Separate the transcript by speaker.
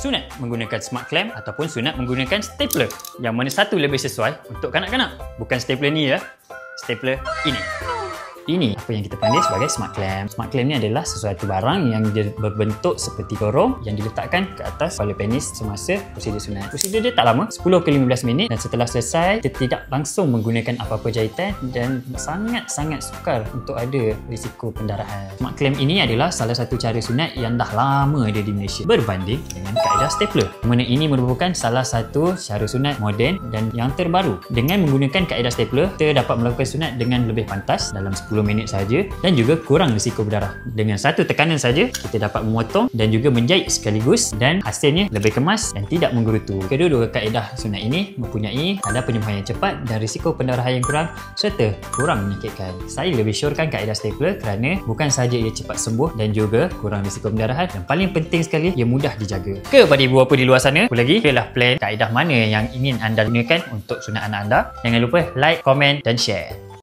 Speaker 1: sunat menggunakan smart clamp ataupun sunat menggunakan stapler. Yang mana satu lebih sesuai untuk kanak-kanak? Bukan stapler ni ya, stapler ini. Ini apa yang kita panggil sebagai smart clamp. Smart clamp ni adalah sesuatu barang yang dia berbentuk seperti korong yang diletakkan ke atas kepala penis semasa prosedur sunat. Prosedur dia tak lama, 10 ke 15 minit, dan setelah selesai kita tidak langsung menggunakan apa-apa jahitan dan sangat-sangat sukar untuk ada risiko pendarahan. Smart clamp ini adalah salah satu cara sunat yang dah lama ada di Malaysia berbanding dengan kaedah stapler. Mana ini merupakan salah satu cara sunat moden dan yang terbaru. Dengan menggunakan kaedah stapler, kita dapat melakukan sunat dengan lebih pantas dalam 10 minit saja dan juga kurang risiko berdarah. Dengan satu tekanan saja kita dapat memotong dan juga menjahit sekaligus dan hasilnya lebih kemas dan tidak menggerutu. Kedua-dua kaedah sunat ini mempunyai kadar penyembuhan yang cepat dan risiko pendarahan yang kurang serta kurang menyakitkan. Saya lebih syorkan kaedah stapler kerana bukan sahaja ia cepat sembuh dan juga kurang risiko pendarahan, dan paling penting sekali ia mudah dijaga. Kepada ibu bapa di luar sana, apa lagi? Pilihlah plan kaedah mana yang ingin anda gunakan untuk sunat anak anda. Jangan lupa like, komen dan share.